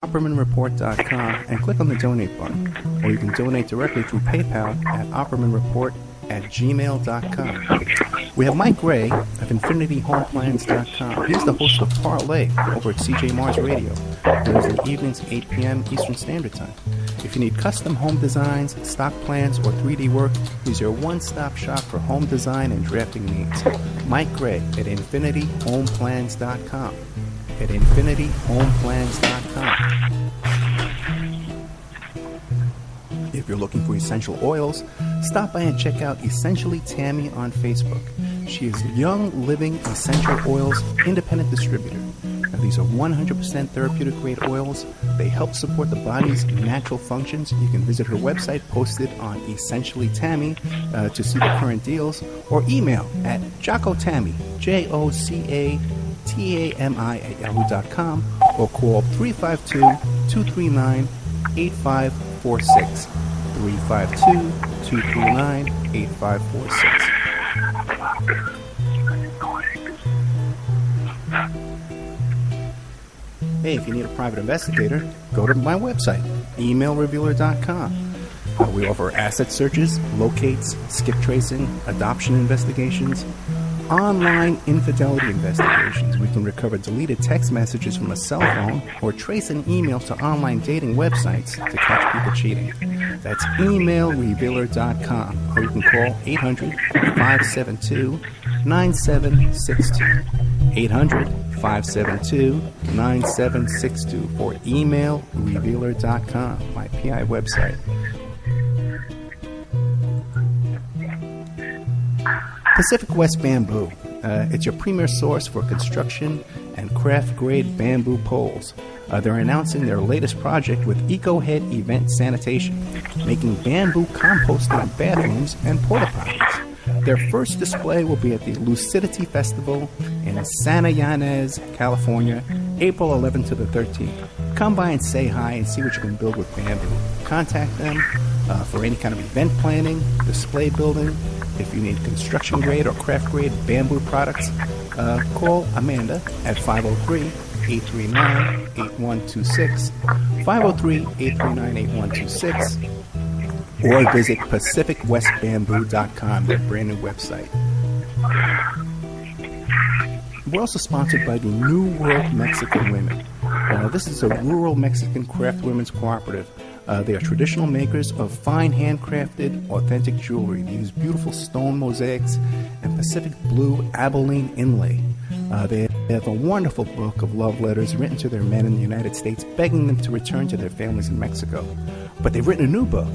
oppermanreport.com and click on the donate button, or you can donate directly through PayPal at oppermanreport@gmail.com. We have Mike Gray of InfinityHomePlans.com. He's the host of Parlay over at CJ Mars Radio, Thursday evenings, 8 p.m. Eastern Standard Time. If you need custom home designs, stock plans, or 3D work, he's your one-stop shop for home design and drafting needs. Mike Gray at InfinityHomePlans.com. At InfinityHomePlans.com. If you're looking for essential oils, stop by and check out Essentially Tammy on Facebook. She is the Young Living Essential Oils Independent Distributor. Now, these are 100% therapeutic grade oils. They help support the body's natural functions. You can visit her website posted on Essentially Tammy to see the current deals, or email at JockoTammy, JOCATAMI@yahoo.com, or call 352-239-8546. 352-239-8546. Hey, if you need a private investigator, go to my website, emailrevealer.com. We offer asset searches, locates, skip tracing, adoption investigations, online infidelity investigations. We can recover deleted text messages from a cell phone or trace an email to online dating websites to catch people cheating. That's emailrevealer.com, or you can call 800-572-9762. 800-572-9762 for emailrevealer.com, my PI website. Pacific West Bamboo. It's your premier source for construction and craft-grade bamboo poles. They're announcing their latest project with EcoHead Event Sanitation, making bamboo composting bathrooms and porta potties. Their first display will be at the Lucidity Festival in Santa Ynez, California, April 11th to the 13th. Come by and say hi and see what you can build with bamboo. Contact them for any kind of event planning, display building. If you need construction grade or craft grade bamboo products, call Amanda at 503-839-8126, 503-839-8126, or visit PacificWestBamboo.com, their brand new website. We're also sponsored by the New World Mexican Women. This is a rural Mexican craft women's cooperative. They are traditional makers of fine handcrafted, authentic jewelry. They use beautiful stone mosaics and Pacific blue Abilene inlay. They have a wonderful book of love letters written to their men in the United States, begging them to return to their families in Mexico. But they've written a new book,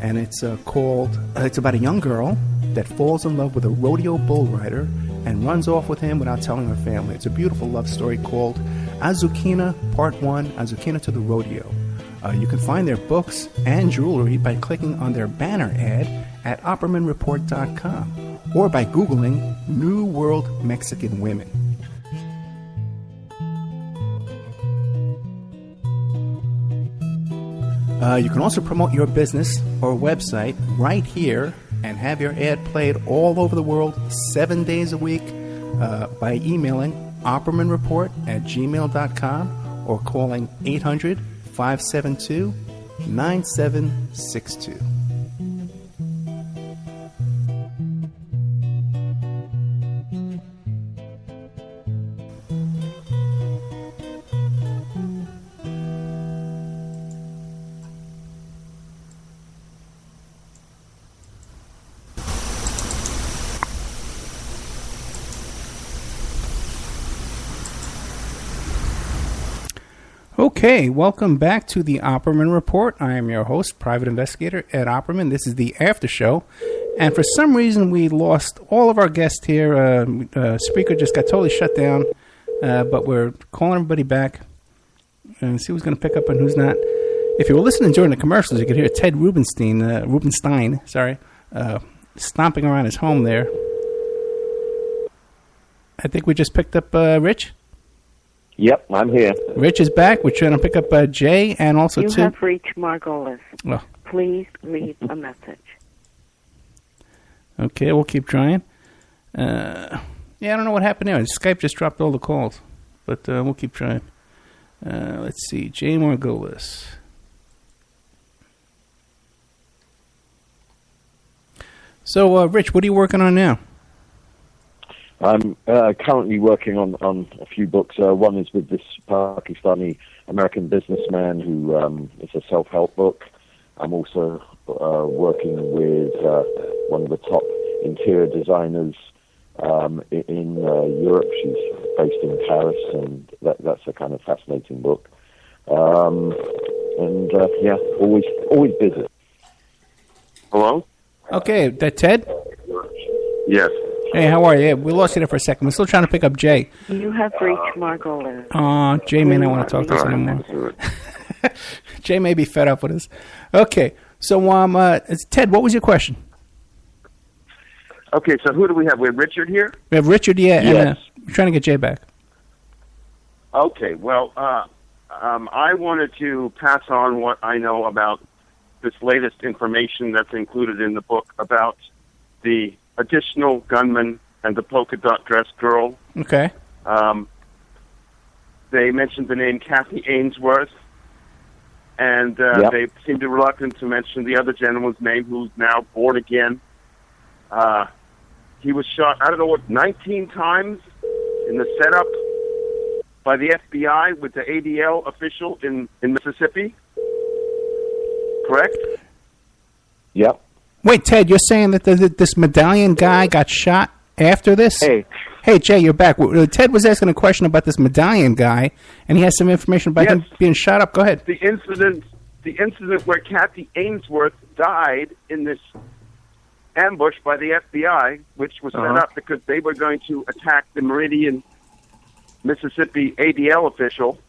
and it's it's about a young girl that falls in love with a rodeo bull rider and runs off with him without telling her family. It's a beautiful love story called Azuquina Part 1, Azuquina to the Rodeo. You can find their books and jewelry by clicking on their banner ad at oppermanreport.com or by Googling New World Mexican Women. You can also promote your business or website right here and have your ad played all over the world 7 days a week by emailing oppermanreport@gmail.com or calling 800-572-9762. Okay, welcome back to the Opperman Report. I am your host, Private Investigator Ed Opperman. This is the Aftershow. And for some reason, we lost all of our guests here. Spreaker just got totally shut down. But we're calling everybody back and see who's going to pick up and who's not. If you were listening during the commercials, you could hear Ted Rubenstein, stomping around his home there. I think we just picked up Rich. Yep, I'm here. Rich is back. We're trying to pick up Jay and also You have reached Margolis. Oh. Please leave a message. Okay, we'll keep trying. I don't know what happened there. Skype just dropped all the calls, but we'll keep trying. Let's see, J. Margolis. So, Rich, what are you working on now? I'm currently working on a few books. One is with this Pakistani American businessman who is a self-help book. I'm also working with one of the top interior designers in Europe. She's based in Paris, and that's a kind of fascinating book. Yeah, always busy. Hello? Okay, that Ted? Yes. Hey, how are you? Yeah, we lost you there for a second. We're still trying to pick up Jay. You have reached Margolis. Jay may not want to talk to us anymore. Jay may be fed up with us. Okay, so Ted, what was your question? Okay, so who do we have? We have Richard here? We have Richard, Yes. and we're trying to get Jay back. Okay, well, I wanted to pass on what I know about this latest information that's included in the book about the additional gunman and the polka dot dress girl. Okay. They mentioned the name Kathy Ainsworth, and they seemed reluctant to mention the other gentleman's name who's now born again. He was shot, 19 times in the setup by the FBI with the ADL official in Mississippi. Correct? Yep. Wait, Ted, you're saying that this medallion guy got shot after this? Hey, Jay, you're back. Ted was asking a question about this medallion guy, and he has some information about him being shot up. Go ahead. The incident where Kathy Ainsworth died in this ambush by the FBI, which was set up because they were going to attack the Meridian, Mississippi ADL official.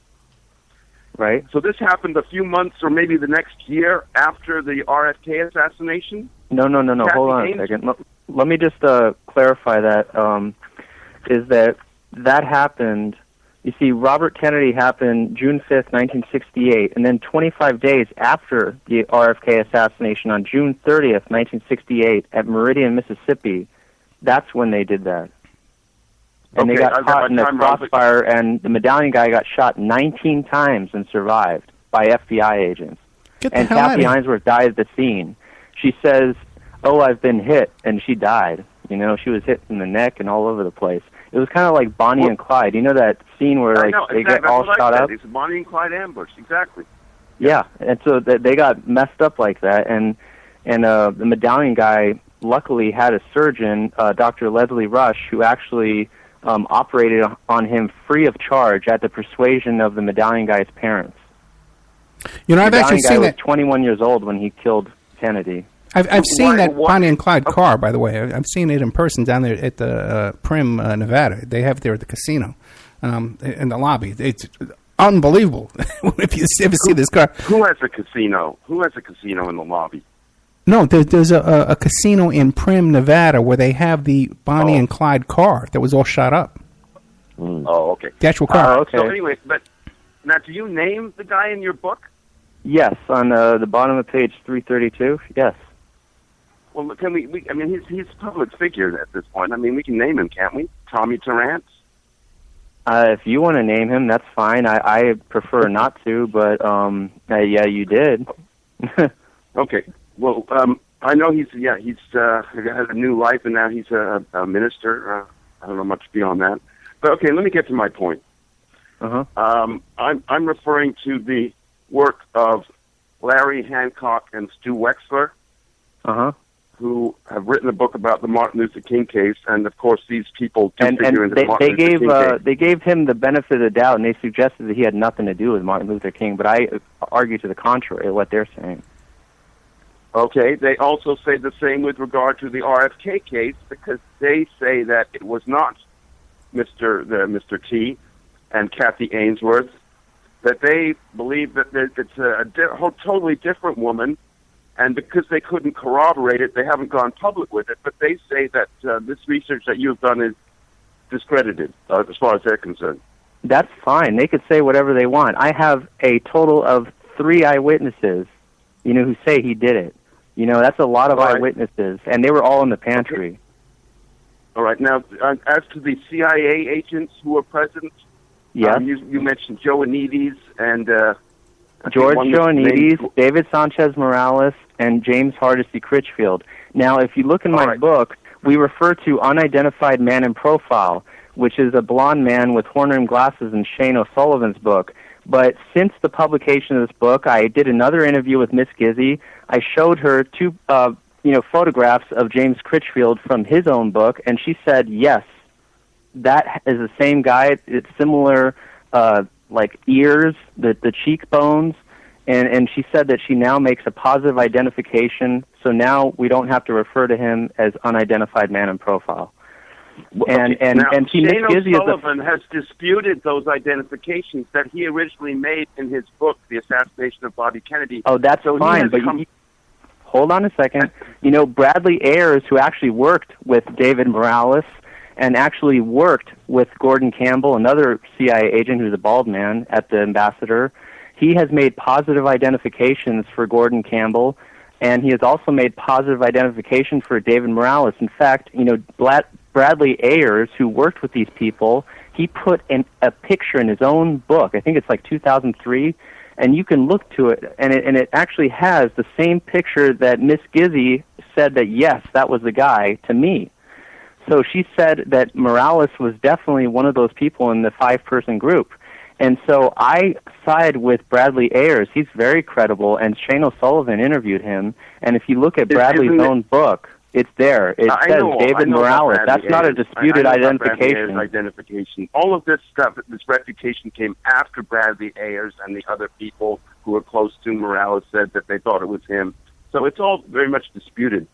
Right. So this happened a few months or maybe the next year after the RFK assassination? No. Hold on a second. Let me just clarify that. Is that happened... You see, Robert Kennedy happened June 5th, 1968, and then 25 days after the RFK assassination on June 30th, 1968, at Meridian, Mississippi, that's when they did that. And they got caught in the crossfire, and the medallion guy got shot 19 times and survived by FBI agents. And Kathy Ainsworth died at the scene. She says, I've been hit, and she died. You know, she was hit in the neck and all over the place. It was kind of like Bonnie and Clyde. You know that scene where they get all shot up? It's a Bonnie and Clyde ambush, exactly. Yeah, and so they got messed up like that, and the medallion guy luckily had a surgeon, Dr. Leslie Rush, who actually operated on him free of charge at the persuasion of the medallion guy's parents. You know, I've actually seen that. He was 21 years old when he killed Kennedy. I've seen that Bonnie and Clyde car, by the way. I've seen it in person down there at the Prim, Nevada. They have it there at the casino in the lobby. It's unbelievable if you ever see this car. Who has a casino? Who has a casino in the lobby? No, there's a casino in Prim, Nevada, where they have the Bonnie and Clyde car that was all shot up. Oh, okay. The actual car. Okay. So anyway, but now, do you name the guy in your book? Yes, on the bottom of page 332. Yes. Well, can we? I mean, he's a public figure at this point. I mean, we can name him, can't we? Tommy Torrance. If you want to name him, that's fine. I prefer not to, but yeah, you did. Okay. Well, I know he's had a new life, and now he's a minister. I don't know much beyond that. But okay, let me get to my point. I'm referring to the work of Larry Hancock and Stu Wexler, who have written a book about the Martin Luther King case, and of course these people figure into the Martin Luther King case. They gave him the benefit of the doubt, and they suggested that he had nothing to do with Martin Luther King, but I argue to the contrary of what they're saying. Okay, they also say the same with regard to the RFK case, because they say that it was not Mr. T and Kathy Ainsworth, that they believe that it's a totally different woman, and because they couldn't corroborate it, they haven't gone public with it, but they say that this research that you've done is discredited, as far as they're concerned. That's fine. They could say whatever they want. I have a total of 3 eyewitnesses, who say he did it. That's a lot of eyewitnesses, and they were all in the pantry. Okay. All right. Now, as to the CIA agents who were present, Yes. You mentioned Joanides and George Joanides, David Sanchez Morales, and James Hardesty Critchfield. Now, if you look in my book, we refer to Unidentified Man in Profile, which is a blonde man with horn-rimmed glasses in Shane O'Sullivan's book. But since the publication of this book, I did another interview with Miss Gizzy. I showed her two photographs of James Critchfield from his own book, and she said, yes, that is the same guy. It's similar, like ears, the cheekbones, and she said that she now makes a positive identification, so now we don't have to refer to him as Unidentified Man in Profile. And Shane O'Sullivan has disputed those identifications that he originally made in his book, The Assassination of Bobby Kennedy. Oh, that's fine, but hold on a second. Bradley Ayers, who actually worked with David Morales and actually worked with Gordon Campbell, another CIA agent who's a bald man at the Ambassador, he has made positive identifications for Gordon Campbell, and he has also made positive identification for David Morales. In fact, Bradley Ayers, who worked with these people, he put in a picture in his own book. I think it's like 2003, and you can look to it, and it actually has the same picture that Miss Gizzy said that, yes, that was the guy to me. So she said that Morales was definitely one of those people in the 5-person group. And so I side with Bradley Ayers. He's very credible, and Shane O'Sullivan interviewed him. And if you look at Bradley's own book, it's there. It says David Morales. That's not a disputed identification. All of this stuff, this reputation came after Bradley Ayers and the other people who were close to Morales said that they thought it was him. So it's all very much disputed.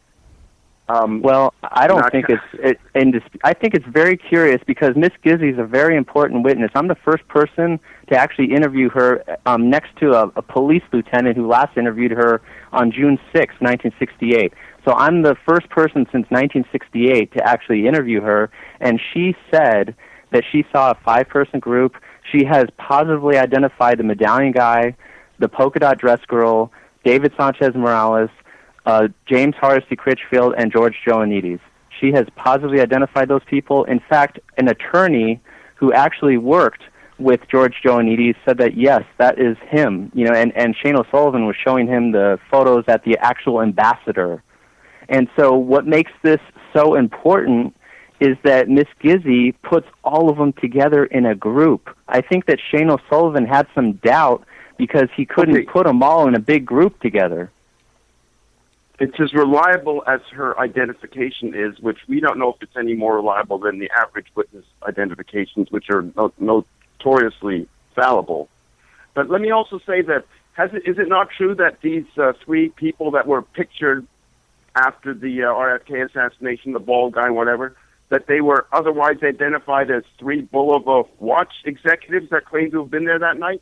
Well, I don't think I think it's very curious because Miss Gizzy is a very important witness. I'm the first person to actually interview her next to a police lieutenant who last interviewed her on June 6, 1968. So I'm the first person since 1968 to actually interview her, and she said that she saw a 5-person group. She has positively identified the medallion guy, the polka dot dress girl, David Sanchez Morales, James Hardesty Critchfield, and George Joanides. She has positively identified those people. In fact, an attorney who actually worked with George Joanides said that, yes, that is him. And Shane O'Sullivan was showing him the photos at the actual Ambassador. And so what makes this so important is that Miss Gizzy puts all of them together in a group. I think that Shane O'Sullivan had some doubt because he couldn't put them all in a big group together. It's as reliable as her identification is, which we don't know if it's any more reliable than the average witness identifications, which are notoriously fallible. But let me also say that, is it not true that these 3 people that were pictured after the RFK assassination, the bald guy, whatever, that they were otherwise identified as 3 Bulova watch executives that claimed to have been there that night?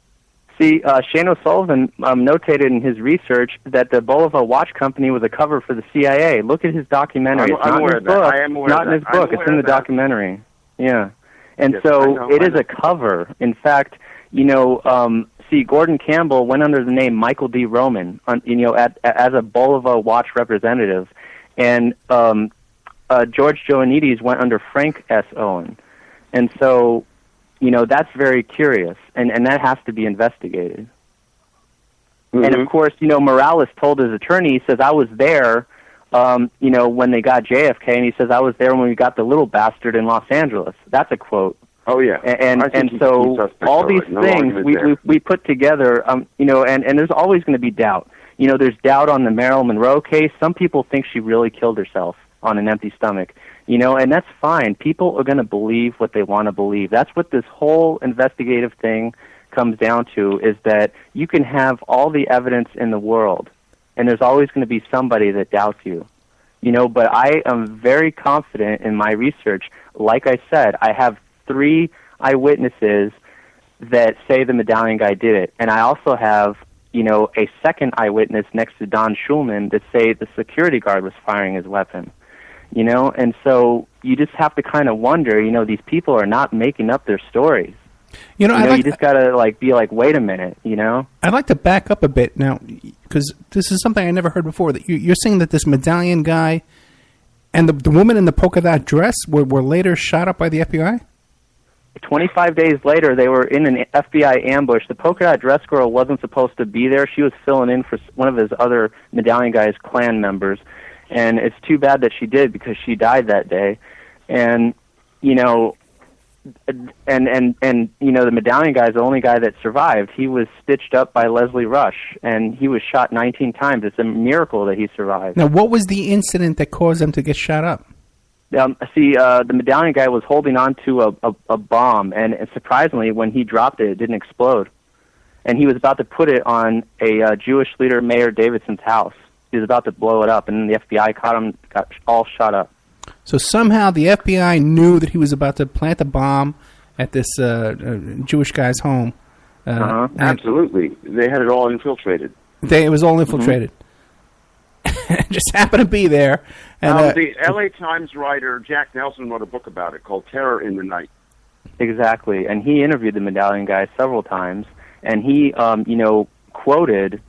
See, Shane O'Sullivan notated in his research that the Bulova Watch Company was a cover for the CIA. Look at his documentary. It's not in his book. Not in his book. It's in the documentary. Yeah. And so it is a cover. In fact, Gordon Campbell went under the name Michael D. Roman, as a Bulova Watch representative. And George Joanides went under Frank S. Owen. And so that's very curious, and that has to be investigated. Mm-hmm. And, of course, Morales told his attorney, he says, I was there, when they got JFK, and he says, I was there when we got the little bastard in Los Angeles. That's a quote. Oh, yeah. And so all these things we put together, and there's always going to be doubt. There's doubt on the Marilyn Monroe case. Some people think she really killed herself on an empty stomach. And that's fine. People are going to believe what they want to believe. That's what this whole investigative thing comes down to, is that you can have all the evidence in the world, and there's always going to be somebody that doubts you. But I am very confident in my research. Like I said, I have 3 eyewitnesses that say the medallion guy did it. And I also have, a second eyewitness next to Don Schulman that say the security guard was firing his weapon. And so you just have to kind of wonder, these people are not making up their stories. You just got to be like, wait a minute, I'd like to back up a bit now, because this is something I never heard before. That you're saying that this medallion guy and the woman in the polka dot dress were later shot up by the FBI? 25 days later, they were in an FBI ambush. The polka dot dress girl wasn't supposed to be there. She was filling in for one of his other Medallion Guy's clan members, and it's too bad that she did because she died that day. And you know, and you know, the Medallion Guy is the only guy that survived. He was stitched up by Leslie Rush, and he was shot 19 times. It's a miracle that he survived. Now, what was the incident that caused him to get shot up? The Medallion Guy was holding on to a bomb, and surprisingly, when he dropped it, it didn't explode. And he was about to put it on a Jewish leader, Mayor Davidson's house. He was about to blow it up, and then the FBI caught him, got all shot up. So somehow the FBI knew that he was about to plant a bomb at this Jewish guy's home. Absolutely. They had it all infiltrated. It was all infiltrated. Just happened to be there. And, the L.A. Times writer Jack Nelson wrote a book about it called Terror in the Night. Exactly. And he interviewed the Medallion Guy several times, and he, quoted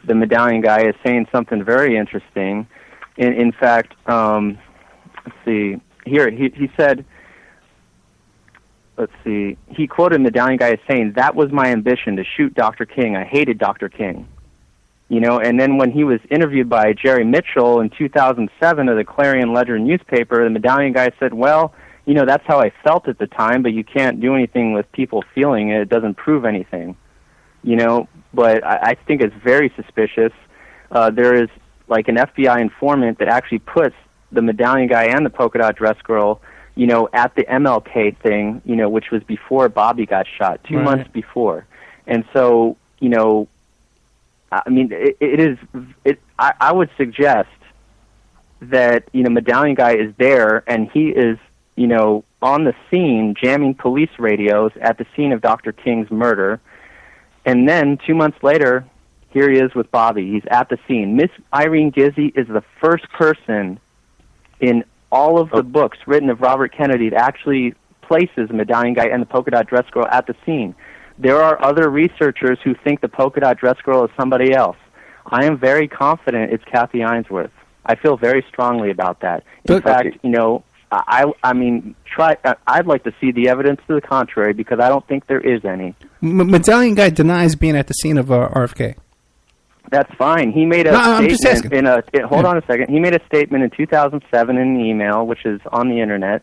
the Medallion Guy as saying something very interesting. In fact, let's see. Here, he said, let's see. He quoted Medallion Guy as saying, "That was my ambition, to shoot Dr. King. I hated Dr. King." You know, and then when he was interviewed by Jerry Mitchell in 2007 of the Clarion Ledger newspaper, the Medallion Guy said, "Well, you know, that's how I felt at the time, but you can't do anything with people feeling it. It doesn't prove anything." You know, but I think it's very suspicious. There is like an FBI informant that actually puts the Medallion Guy and the polka dot dress girl, you know, at the MLK thing, you know, which was before Bobby got shot, 2 months before. And so, you know, I mean, I would suggest that, you know, Medallion Guy is there and he is, you know, on the scene jamming police radios at the scene of Dr. King's murder. And then 2 months later, here he is with Bobby. He's at the scene. Miss Irene Gizzi is the first person in all of the books written of Robert Kennedy that actually places the Medallion Guy and the polka dot dress girl at the scene. There are other researchers who think the polka dot dress girl is somebody else. I am very confident it's Kathy Ainsworth. I feel very strongly about that. In fact, you know, I mean, I'd like to see the evidence to the contrary because I don't think there is any. Medallion Guy denies being at the scene of RFK. That's fine. He made a statement hold on a second. He made a statement in 2007 in an email, which is on the internet,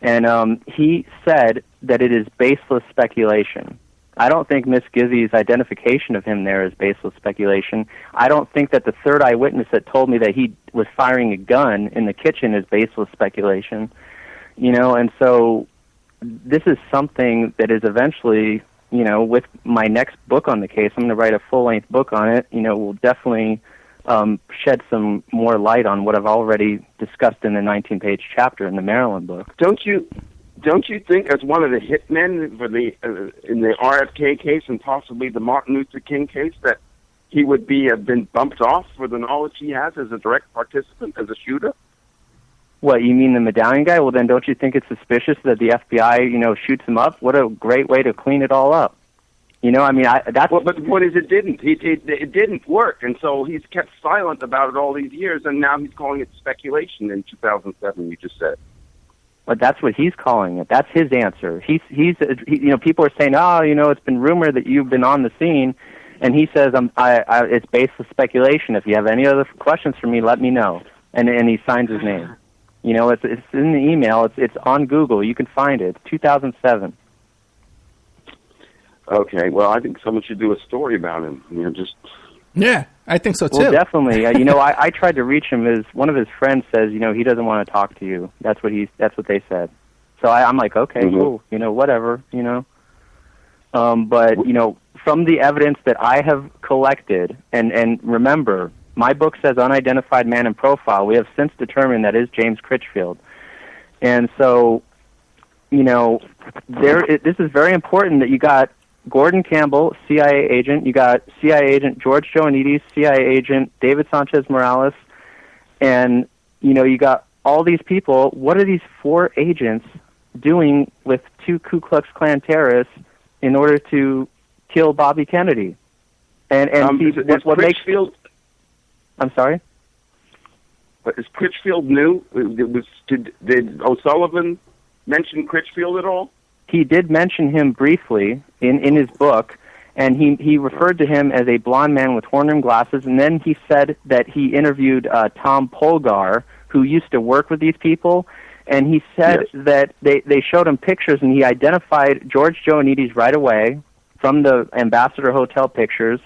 and he said that it is baseless speculation. I don't think Miss Gizzi's identification of him there is baseless speculation. I don't think that the third eyewitness that told me that he was firing a gun in the kitchen is baseless speculation. You know, and so this is something that is eventually, you know, with my next book on the case, I'm going to write a full-length book on it, you know, will definitely shed some more light on what I've already discussed in the 19-page chapter in the Marilyn book. Don't you think, as one of the hitmen for the in the RFK case and possibly the Martin Luther King case, that he would have been bumped off for the knowledge he has as a direct participant, as a shooter? What, you mean the Medallion Guy? Well, then don't you think it's suspicious that the FBI, you know, shoots him up? What a great way to clean it all up. You know, I mean, that's... Well, but what is it didn't? It didn't work, and so he's kept silent about it all these years, and now he's calling it speculation in 2007, you just said. But that's what he's calling it. That's his answer. He's you know, people are saying, "Oh, you know, it's been rumored that you've been on the scene," and he says, "It's baseless speculation. If you have any other questions for me, let me know." And he signs his name. You know, it's in the email. It's on Google. You can find it. It's 2007. Okay. Well, I think someone should do a story about him. You know, just. Yeah, I think so too. Well, definitely. You know, I tried to reach him. One of his friends says, you know, he doesn't want to talk to you. That's what they said. So I'm like, okay, cool. You know, whatever. You know. But you know, from the evidence that I have collected, and remember, my book says unidentified man in profile. We have since determined that is James Critchfield, and so, you know, this is very important that you got Gordon Campbell, CIA agent. You got CIA agent George Joannides, CIA agent David Sanchez Morales, and you know, you got all these people. What are these four agents doing with two Ku Klux Klan terrorists in order to kill Bobby Kennedy? And what makes Critchfield? I'm sorry. But is Critchfield new? Did O'Sullivan mention Critchfield at all? he did mention him briefly in his book, and he referred to him as a blonde man with horn-rimmed glasses, and then he said that he interviewed Tom Polgar, who used to work with these people, and he said that they showed him pictures, and he identified George Joannides right away from the Ambassador Hotel pictures,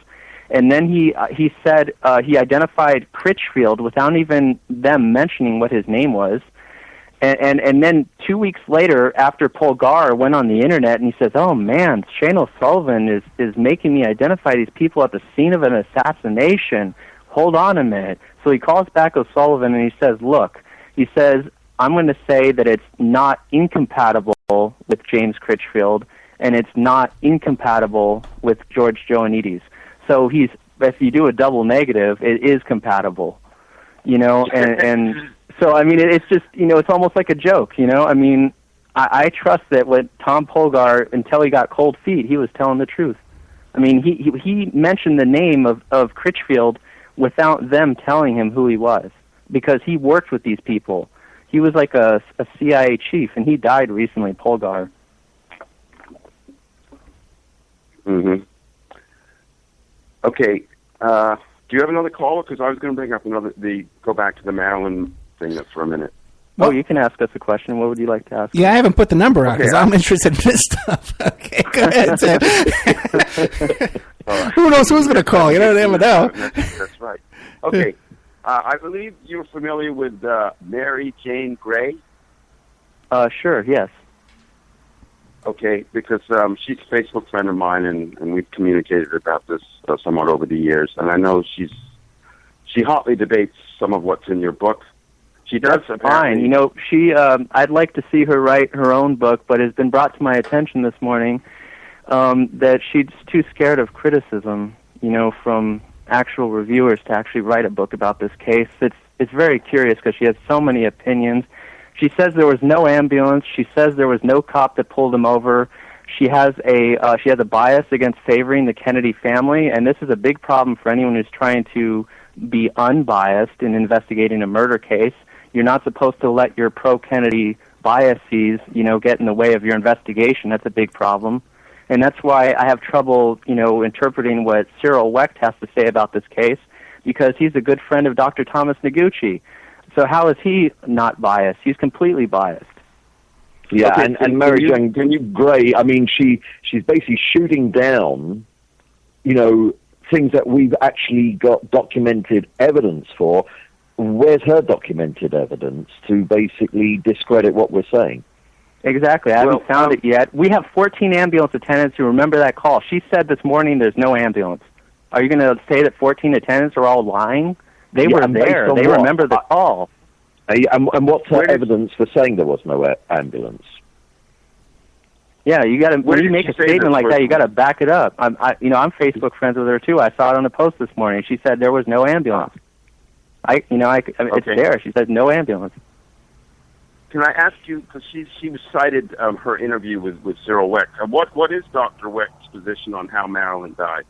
and then he said he identified Critchfield without even them mentioning what his name was. And then 2 weeks later, after Polgar went on the internet and he says, "Oh man, Shane O'Sullivan is making me identify these people at the scene of an assassination. Hold on a minute." So he calls back O'Sullivan and he says, "Look," he says, "I'm going to say that it's not incompatible with James Critchfield, and it's not incompatible with George Joannides." So if you do a double negative, it is compatible, and so, I mean, it's just, it's almost like a joke, I mean, I trust that what Tom Polgar, until he got cold feet, he was telling the truth. I mean, he mentioned the name of Critchfield without them telling him who he was, because he worked with these people. He was like a CIA chief, and he died recently, Polgar. Mm-hmm. Okay. Do you have another caller? Because I was going to bring up go back to the Marilyn thing for a minute. Oh, you can ask us a question. What would you like to ask? Yeah, I haven't put the number out because I'm interested in this stuff. Okay, go ahead, Tim. Right. Who knows who's going to call? You never know. That's right. Okay. I believe you're familiar with Mary Jane Gray. Sure, yes. Okay, because she's a Facebook friend of mine, and we've communicated about this somewhat over the years, and I know she hotly debates some of what's in your book. She does. That's fine. She. I'd like to see her write her own book, but it's been brought to my attention this morning that she's too scared of criticism, from actual reviewers to actually write a book about this case. It's very curious because she has so many opinions. She says there was no ambulance. She says there was no cop that pulled him over. She has a bias against favoring the Kennedy family, and this is a big problem for anyone who's trying to be unbiased in investigating a murder case. You're not supposed to let your pro-Kennedy biases, get in the way of your investigation. That's a big problem. And that's why I have trouble, interpreting what Cyril Wecht has to say about this case, because he's a good friend of Dr. Thomas Noguchi. So how is he not biased? He's completely biased. Yeah, okay, and Mary Jane Gray, I mean, she's basically shooting down, things that we've actually got documented evidence for. Where's her documented evidence to basically discredit what we're saying? Exactly. I haven't found it yet. We have 14 ambulance attendants who remember that call. She said this morning there's no ambulance. Are you going to say that 14 attendants are all lying? They were there. They remember the call. And what's her evidence for saying there was no ambulance? Yeah, you got to. When you make a statement like that, you got to back it up. I'm Facebook friends with her too. I saw it on the post this morning. She said there was no ambulance. It's there. She said no ambulance. Can I ask you, because she cited her interview with Cyril Wecht. What is Dr. Wecht's position on how Marilyn died?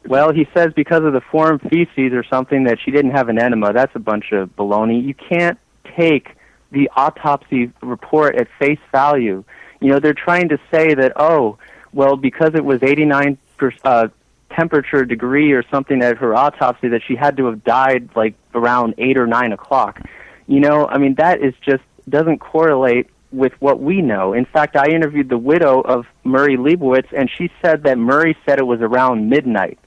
Well, he says because of the foreign feces or something that she didn't have an enema. That's a bunch of baloney. You can't take the autopsy report at face value. They're trying to say that, because it was 89 temperature degree or something at her autopsy, that she had to have died like around 8 or 9 o'clock. That is just doesn't correlate with what we know. In fact, I interviewed the widow of Murray Leibowitz, and she said that Murray said it was around midnight.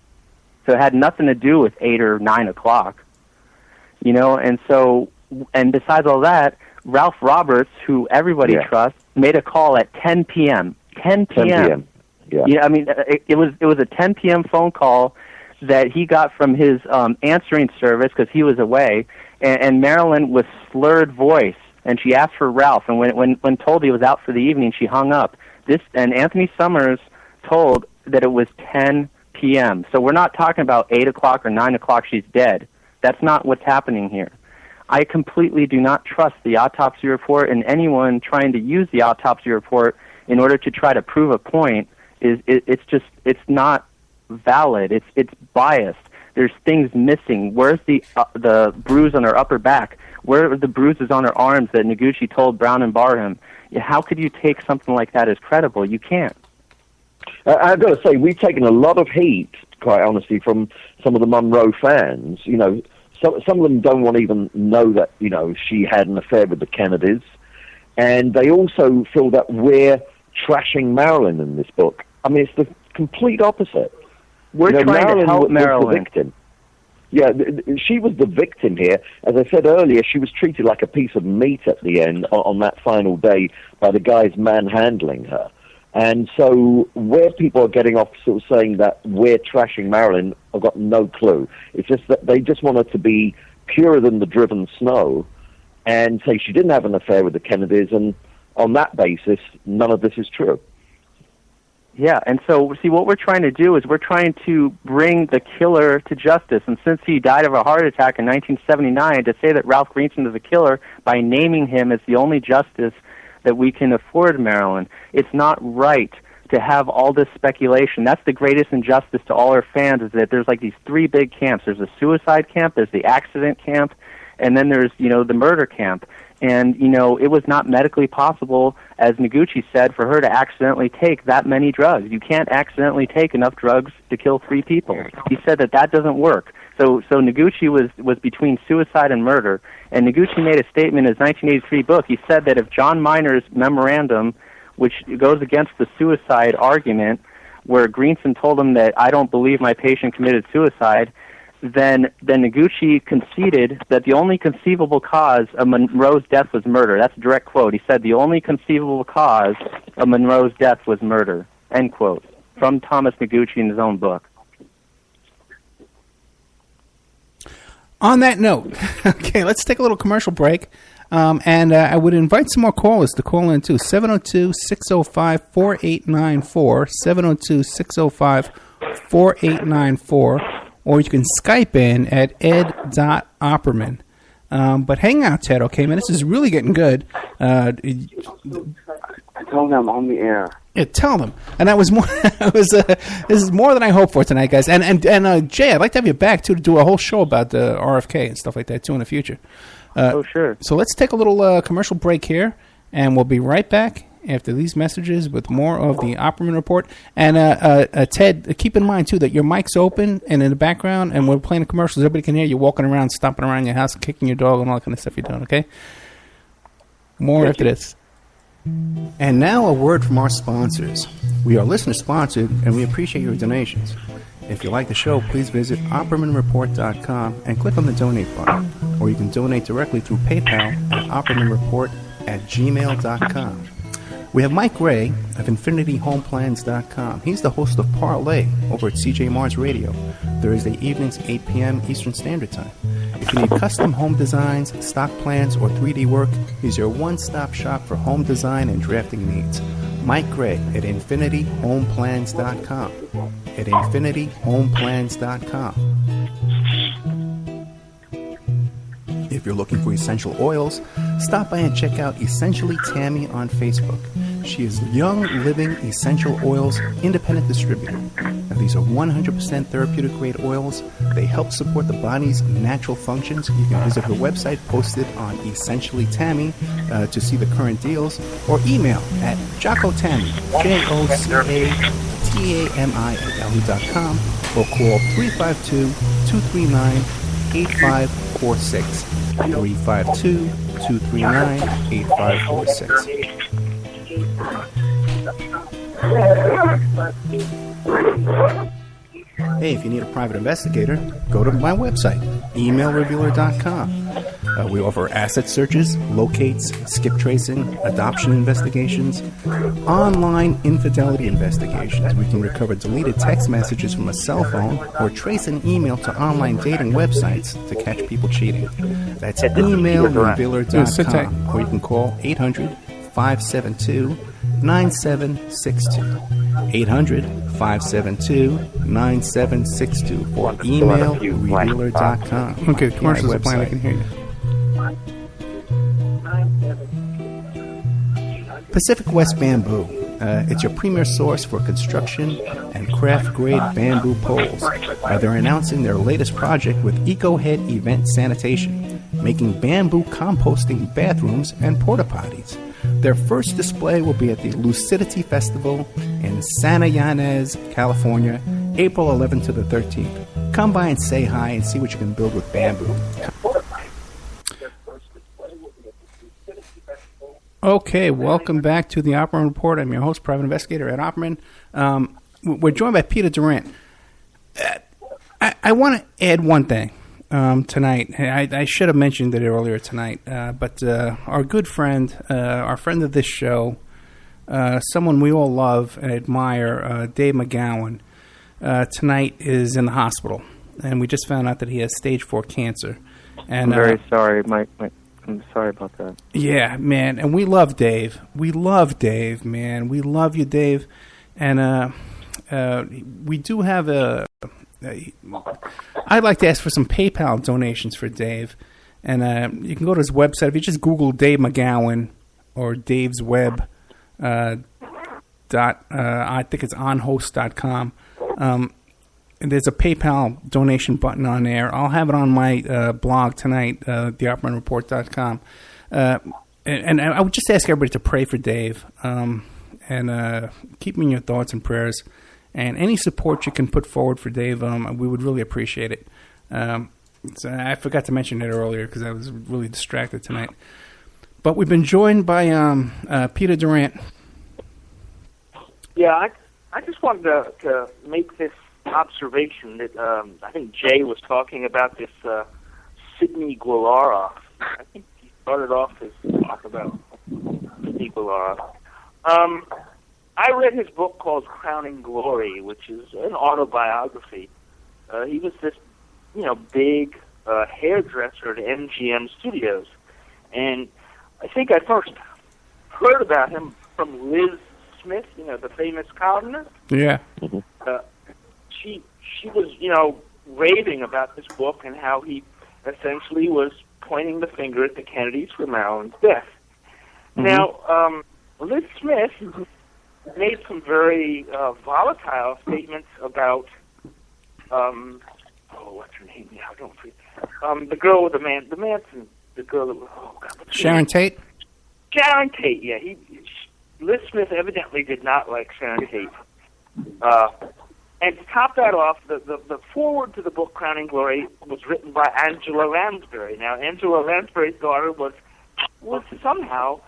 So it had nothing to do with 8 or 9 o'clock. And besides all that, Ralph Roberts, who everybody trusts, made a call at 10 p.m. 10 p.m. Yeah. It was a 10 p.m. phone call that he got from his answering service because he was away, and Marilyn with slurred voice, and she asked for Ralph, and when told he was out for the evening, she hung up. And Anthony Summers told that it was 10 p.m. So we're not talking about 8 o'clock or 9 o'clock she's dead. That's not what's happening here. I completely do not trust the autopsy report, and anyone trying to use the autopsy report in order to try to prove a point it's not valid. It's biased. There's things missing. Where's the bruise on her upper back? Where are the bruises on her arms that Noguchi told Brown and Barham? how could you take something like that as credible? You can't. I've got to say, we've taken a lot of heat, quite honestly, from some of the Monroe fans. You know, some of them don't want to even know that, you know, she had an affair with the Kennedys. And they also feel that we're trashing Marilyn in this book. I mean, it's the complete opposite. We're trying to help Marilyn. Was the victim. Yeah, she was the victim here. As I said earlier, she was treated like a piece of meat at the end on that final day by the guys manhandling her. And so where people are getting off sort of saying that we're trashing Marilyn, I've got no clue. It's just that they just want her to be purer than the driven snow and say she didn't have an affair with the Kennedys, and on that basis, none of this is true. Yeah, and so, see, what we're trying to do is we're trying to bring the killer to justice. And since he died of a heart attack in 1979, to say that Ralph Greenson is a killer by naming him is the only justice that we can afford Marilyn. It's not right to have all this speculation. That's the greatest injustice to all our fans, is that there's like these three big camps. There's a suicide camp, there's the accident camp, and then there's, you know, the murder camp. And, you know, it was not medically possible, as Noguchi said, for her to accidentally take that many drugs. You can't accidentally take enough drugs to kill 3 people. He said that that doesn't work. So Noguchi was between suicide and murder. And Noguchi made a statement in his 1983 book. He said that if John Miner's memorandum, which goes against the suicide argument, where Greenson told him that I don't believe my patient committed suicide, then Noguchi conceded that the only conceivable cause of Monroe's death was murder. That's a direct quote. He said the only conceivable cause of Monroe's death was murder, end quote, from Thomas Noguchi in his own book. On that note, okay, let's take a little commercial break. And I would invite some more callers to call in, too. 702-605-4894, 702-605-4894. Or you can Skype in at ed.opperman. But hang out, Ted, okay, man? This is really getting good. I told them on the air. Yeah, tell them. And that was more. This is more than I hoped for tonight, guys. And Jay, I'd like to have you back too to do a whole show about the RFK and stuff like that too in the future. Oh, sure. So let's take a little commercial break here, and we'll be right back after these messages with more of the Opperman Report. And Ted, keep in mind, too, that your mic's open and in the background, and we're playing the commercials. Everybody can hear you walking around, stomping around your house, kicking your dog, and all that kind of stuff you're doing, okay? More after this. And now a word from our sponsors. We are listener-sponsored, and we appreciate your donations. If you like the show, please visit OppermanReport.com and click on the donate button. Or you can donate directly through PayPal at OppermanReport@gmail.com. We have Mike Ray of InfinityHomePlans.com. He's the host of Parlay over at CJ Mars Radio, Thursday evenings, 8 p.m. Eastern Standard Time. If you need custom home designs, stock plans, or 3D work, he's your one-stop shop for home design and drafting needs. Mike Gray at InfinityHomePlans.com. At InfinityHomePlans.com. If you're looking for essential oils, stop by and check out Essentially Tammy on Facebook. She is Young Living Essential Oils Independent Distributor. Now, these are 100% therapeutic grade oils. They help support the body's natural functions. You can visit her website posted on Essentially Tammy to see the current deals, or email at JockoTammy, JOCATAMI@yahoo.com, or call 352-239-8546. 352-239-8546. Hey, if you need a private investigator, go to my website, emailrevealer.com. We offer asset searches, locates, skip tracing, adoption investigations, online infidelity investigations. We can recover deleted text messages from a cell phone or trace an email to online dating websites to catch people cheating. That's emailrevealer.com, or you can call 800-572-9762. 800-572-9762 or emailrevealer.com. Okay, commercials are playing, I can hear you. Pacific West Bamboo. It's your premier source for construction and craft-grade bamboo poles. They're announcing their latest project with EcoHead Event Sanitation, making bamboo composting bathrooms and porta-potties. Their first display will be at the Lucidity Festival in Santa Ynez, California, April 11th to the 13th. Come by and say hi and see what you can build with bamboo. Okay, welcome back to the Opperman Report. I'm your host, Private Investigator Ed Opperman. We're joined by Peter Durant. I want to add one thing tonight. I should have mentioned it earlier tonight, but our good friend, our friend of this show, someone we all love and admire, Dave McGowan, tonight is in the hospital, and we just found out that he has stage 4 cancer. And, I'm very sorry, Mike. I'm sorry about that. Yeah, man, and we love Dave. We love Dave, man. We love you, Dave. And we do have I'd like to ask for some PayPal donations for Dave. And you can go to his website. If you just Google Dave McGowan or Dave's Web, I think it's onhost.com. And there's a PayPal donation button on there. I'll have it on my blog tonight, theoppermanreport.com. And I would just ask everybody to pray for Dave and keep him in your thoughts and prayers. And any support you can put forward for Dave, we would really appreciate it. So I forgot to mention it earlier because I was really distracted tonight. But we've been joined by Peter Durant. Yeah, I just wanted to make this observation that I think Jay was talking about this Sidney Guilaroff. I think he started off his talk about Sidney Guilaroff. I read his book called Crowning Glory, which is an autobiography. He was this, big hairdresser at MGM Studios, and I think I first heard about him from Liz Smith, the famous columnist. Yeah. She was, raving about this book and how he essentially was pointing the finger at the Kennedys for Marilyn's death. Mm-hmm. Now, Liz Smith made some very volatile statements about, what's her name now? Don't forget. The girl with the Manson, the girl that was, Sharon Tate? Sharon Tate, yeah. Liz Smith evidently did not like Sharon Tate. And to top that off, the foreword to the book Crowning Glory was written by Angela Lansbury. Now, Angela Lansbury's daughter was somehow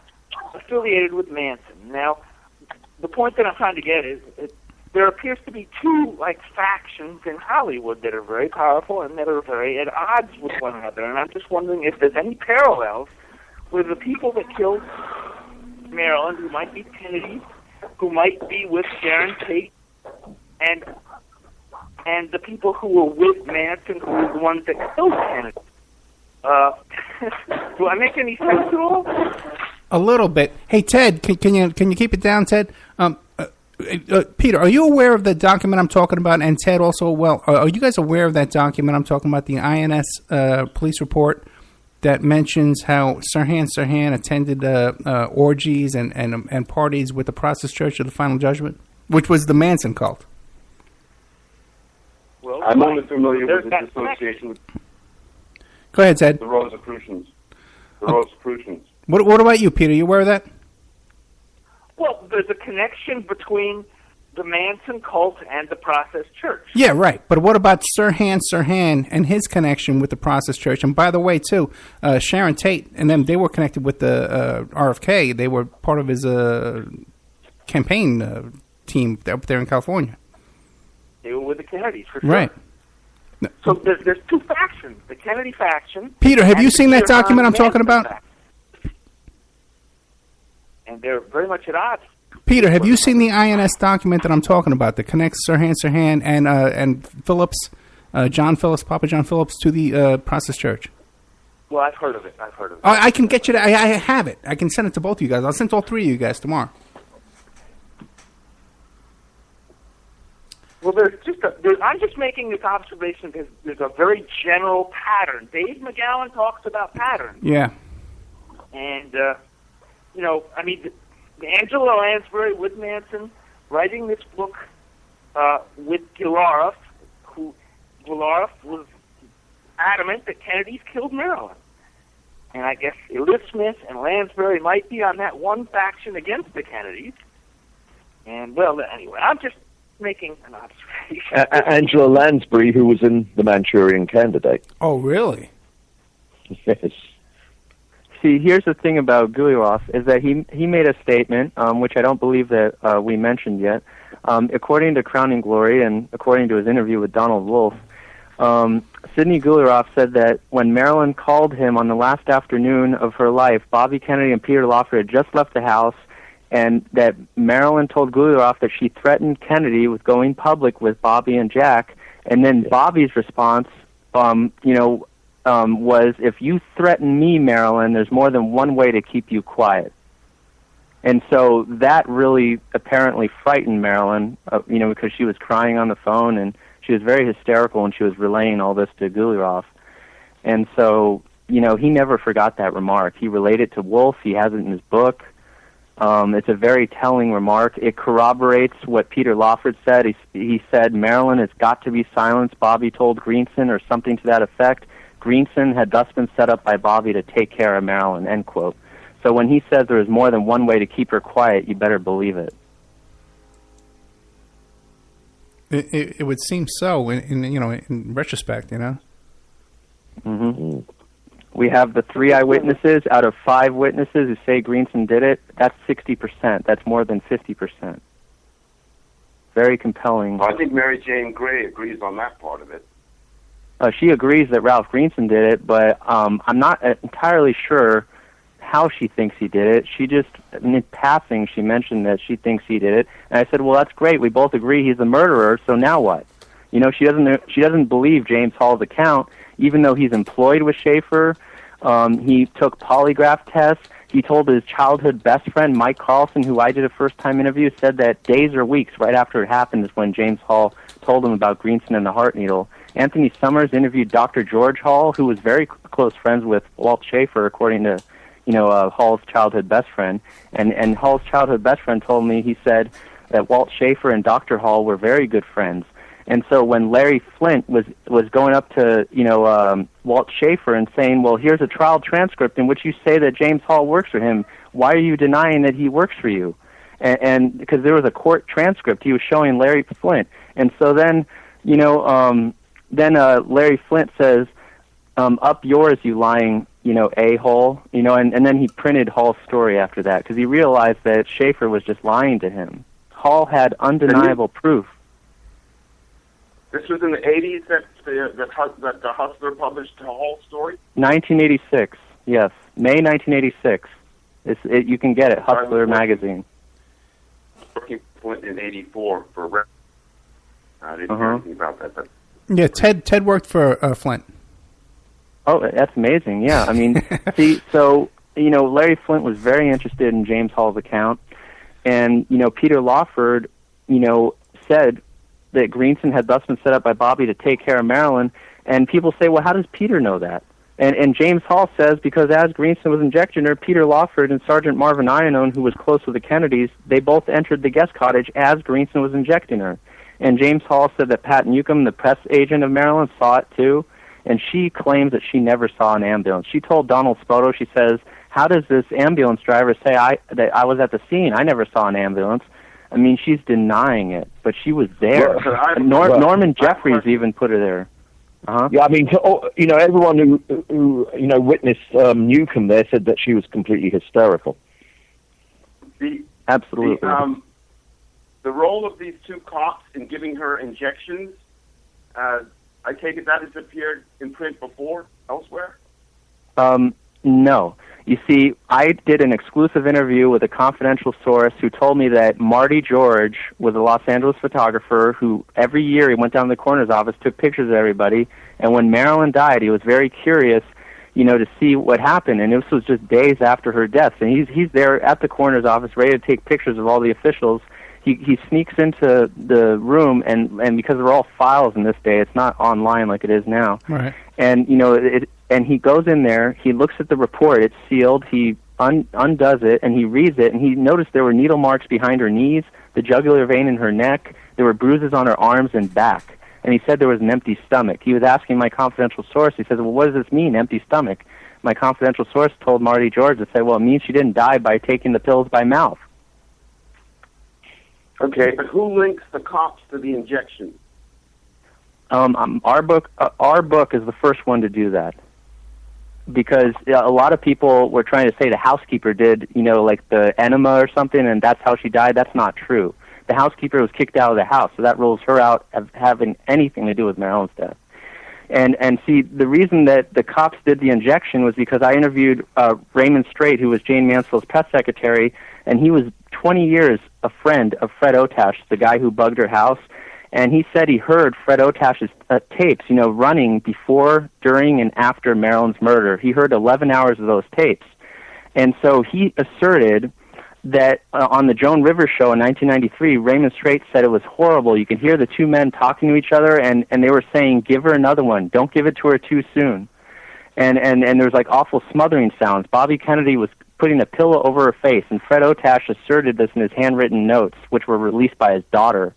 affiliated with Manson. Now, the point that I'm trying to get is there appears to be two factions in Hollywood that are very powerful and that are very at odds with one another. And I'm just wondering if there's any parallels with the people that killed Marilyn, who might be Kennedy, who might be with Sharon Tate, and the people who were with Manson, who were the ones that killed Kennedy. Do I make any sense at all? A little bit. Hey, Ted, can you keep it down, Ted? Peter, are you aware of the document I'm talking about? And Ted also, are you guys aware of that document I'm talking about, the INS police report that mentions how Sirhan attended orgies and parties with the Process Church of the Final Judgment, which was the Manson cult? Well, I'm only familiar with the association with... Go ahead, Ted. The Rosicrucians. Rosicrucians. What about you, Peter? You aware of that? Well, there's a connection between the Manson cult and the Process Church. Yeah, right. But what about Sirhan and his connection with the Process Church? And by the way, too, Sharon Tate and them, they were connected with the RFK. They were part of his campaign team up there in California. They were with the Kennedys, for sure. Right. So there's two factions, the Kennedy faction. Peter, have you seen that document I'm talking about? Faction. And they're very much at odds. Peter, have you seen the INS document that I'm talking about that connects Sirhan and Phillips, John Phillips, Papa John Phillips, to the Process Church? Well, I've heard of it. I can get you I have it. I can send it to both of you guys. I'll send it to all three of you guys tomorrow. Well, I'm just making this observation because there's a very general pattern. Dave McGowan talks about patterns. Yeah. And, Angela Lansbury with Manson writing this book with Guilaroff, who Guilaroff was adamant that Kennedy's killed Marilyn. And I guess Elizabeth Smith and Lansbury might be on that one faction against the Kennedys. And, well, anyway, I'm just making an observation. Angela Lansbury, who was in The Manchurian Candidate. Oh, really? Yes. See, here's the thing about Gulyarov, is that he made a statement, which I don't believe that we mentioned yet. According to Crowning Glory and according to his interview with Donald Wolfe, Sidney Gulyarov said that when Marilyn called him on the last afternoon of her life, Bobby Kennedy and Peter Lawford had just left the house, and that Marilyn told Gulyarov that she threatened Kennedy with going public with Bobby and Jack, and then Bobby's response, was, if you threaten me, Marilyn, there's more than one way to keep you quiet. And so that really apparently frightened Marilyn, because she was crying on the phone, and she was very hysterical when she was relaying all this to Gulyarov. And so, he never forgot that remark. He related to Wolfe. He has it in his book. It's a very telling remark. It corroborates what Peter Lawford said. He said, Marilyn has got to be silenced, Bobby told Greenson, or something to that effect. Greenson had thus been set up by Bobby to take care of Marilyn, end quote. So when he says there is more than one way to keep her quiet, you better believe it. It would seem so in retrospect, Mm-hmm. We have the 3 eyewitnesses out of 5 witnesses who say Greenson did it. That's 60%. That's more than 50%. Very compelling. Well, I think Mary Jane Gray agrees on that part of it. She agrees that Ralph Greenson did it, but I'm not entirely sure how she thinks he did it. She just, in passing, she mentioned that she thinks he did it, and I said, well, that's great. We both agree he's the murderer, so now what? She doesn't believe James Hall's account, even though he's employed with Schaefer. He took polygraph tests. He told his childhood best friend, Mike Carlson, who I did a first-time interview, said that days or weeks right after it happened is when James Hall told him about Greenson and the heart needle. Anthony Summers interviewed Dr. George Hall, who was very close friends with Walt Schaefer, according to Hall's childhood best friend. And Hall's childhood best friend told me, he said that Walt Schaefer and Dr. Hall were very good friends. And so when Larry Flint was going up to Walt Schaefer and saying, well, here's a trial transcript in which you say that James Hall works for him, why are you denying that he works for you? And because there was a court transcript, he was showing Larry Flint. And so then Larry Flint says, up yours, you lying, a-hole, and then he printed Hall's story after that because he realized that Schaefer was just lying to him. Hall had undeniable proof. This was in the 80s that the Hustler published the Hall story? 1986, yes. May 1986. You can get it, Hustler magazine. Working Flint in 84 for I didn't hear anything about that. But yeah, Ted worked for Flint. Oh, that's amazing. Yeah, I mean, see, so, Larry Flint was very interested in James Hall's account, and, Peter Lawford, said that Greenson had thus been set up by Bobby to take care of Marilyn, and people say, well, how does Peter know that? And James Hall says, because as Greenson was injecting her, Peter Lawford and Sergeant Marvin Iannone, who was close with the Kennedys, they both entered the guest cottage as Greenson was injecting her. And James Hall said that Pat Newcomb, the press agent of Marilyn, saw it too, and she claims that she never saw an ambulance. She told Donald Spoto, she says, how does this ambulance driver say that I was at the scene? I never saw an ambulance. I mean, she's denying it, but she was there. Norman Jeffries even put her there. Yeah, I mean, everyone who witnessed Newcomb there said that she was completely hysterical. Absolutely. The role of these 2 cops in giving her injections, I take it that has appeared in print before elsewhere? No. You see, I did an exclusive interview with a confidential source who told me that Marty George was a Los Angeles photographer who every year he went down to the coroner's office, took pictures of everybody, and when Marilyn died, he was very curious, to see what happened, and this was just days after her death, and he's there at the coroner's office ready to take pictures of all the officials. He sneaks into the room, and because they're all files in this day, it's not online like it is now. Right. And and he goes in there, he looks at the report, it's sealed, he undoes it, and he reads it, and he noticed there were needle marks behind her knees, the jugular vein in her neck, there were bruises on her arms and back, and he said there was an empty stomach. He was asking my confidential source, he says, well, what does this mean, empty stomach? my confidential source told Marty George to say, well, it means she didn't die by taking the pills by mouth. Okay, but who links the cops to the injection? Our book is the first one to do that, because a lot of people were trying to say the housekeeper did, like the enema or something, and that's how she died. That's not true. The housekeeper was kicked out of the house, so that rules her out of having anything to do with Marilyn's death. And see, the reason that the cops did the injection was because I interviewed Raymond Straight, who was Jane Mansfield's press secretary, and he was 20 years a friend of Fred Otash, the guy who bugged her house. And he said he heard Fred Otash's tapes, running before, during, and after Marilyn's murder. He heard 11 hours of those tapes. And so he asserted that on the Joan Rivers show in 1993, Raymond Straight said it was horrible. You could hear the two men talking to each other, and they were saying, give her another one. Don't give it to her too soon. And there was like awful smothering sounds. Bobby Kennedy was putting a pillow over her face, and Fred Otash asserted this in his handwritten notes, which were released by his daughter.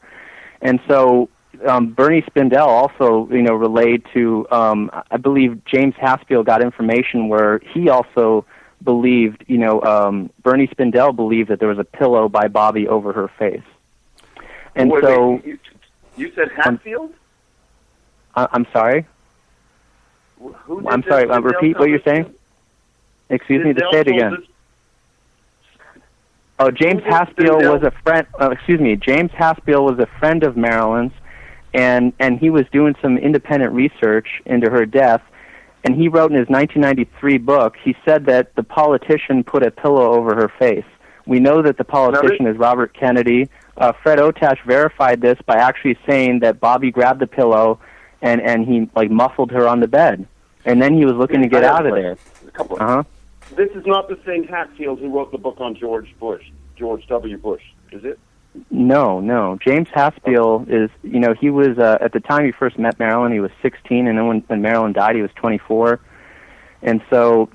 And so Bernie Spindell also, relayed to, I believe James Haspiel got information where he also believed, Bernie Spindell believed that there was a pillow by Bobby over her face. And wait, you said Hatfield? I'm sorry? Who did I'm sorry, repeat what you're saying? Excuse me, to say it again. Oh, James Haspiel was a friend. James Haspiel was a friend of Marilyn's, and he was doing some independent research into her death. And he wrote in his 1993 book, he said that the politician put a pillow over her face. We know that the politician is Robert Kennedy. Fred Otash verified this by actually saying that Bobby grabbed the pillow and he muffled her on the bed, and then he was looking to get out of there. This is not the same Hatfield who wrote the book on George W. Bush, is it? No. James Haspiel is, he was, at the time he first met Marilyn, he was 16, and then when Marilyn died, he was 24. And so,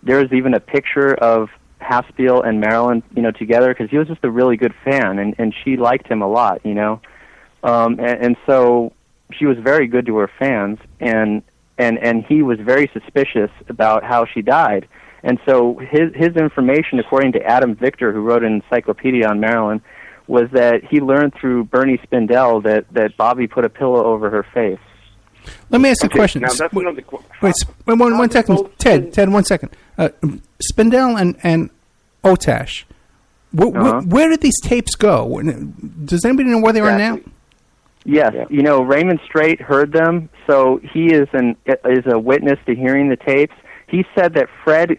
there's even a picture of Haspiel and Marilyn, together, because he was just a really good fan, and she liked him a lot, and so she was very good to her fans, and he was very suspicious about how she died. And so his information, according to Adam Victor, who wrote an encyclopedia on Marilyn, was that he learned through Bernie Spindell that Bobby put a pillow over her face. Let me ask you a question. Now that's another wait, one second. Ted, 1 second. Spindell and Otash, where did these tapes go? Does anybody know where they are now? Yes, Raymond Straight heard them, so he is a witness to hearing the tapes. He said that Fred,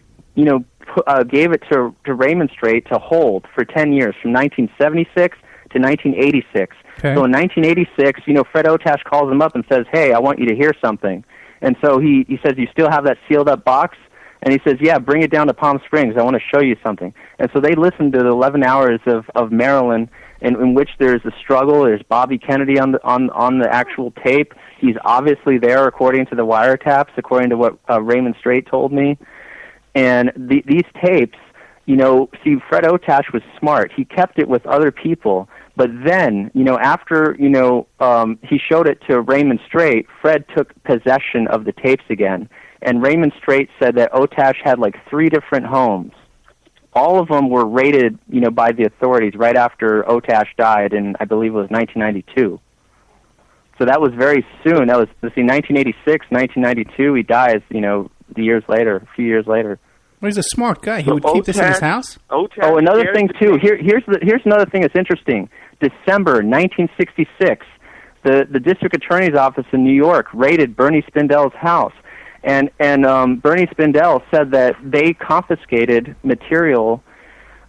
gave it to Raymond Straight to hold for 10 years, from 1976 to 1986. Okay. So in 1986, Fred Otash calls him up and says, hey, I want you to hear something. And so he says, you still have that sealed up box? And he says, yeah, bring it down to Palm Springs. I want to show you something. And so they listened to the 11 hours of Marilyn, in which there's a struggle. There's Bobby Kennedy on the actual tape. He's obviously there, according to the wiretaps, according to what Raymond Straight told me. And these tapes, see, Fred Otash was smart. He kept it with other people. But then, after, he showed it to Raymond Straight, Fred took possession of the tapes again. And Raymond Straight said that Otash had 3 different homes. All of them were raided, by the authorities right after Otash died in, I believe it was 1992. So that was very soon. That was, 1986, 1992. He dies, a few years later. Well, he's a smart guy. He would keep this in his house? Another thing, too. Here's another thing that's interesting. December 1966, the district attorney's office in New York raided Bernie Spindell's house. And Bernie Spindell said that they confiscated material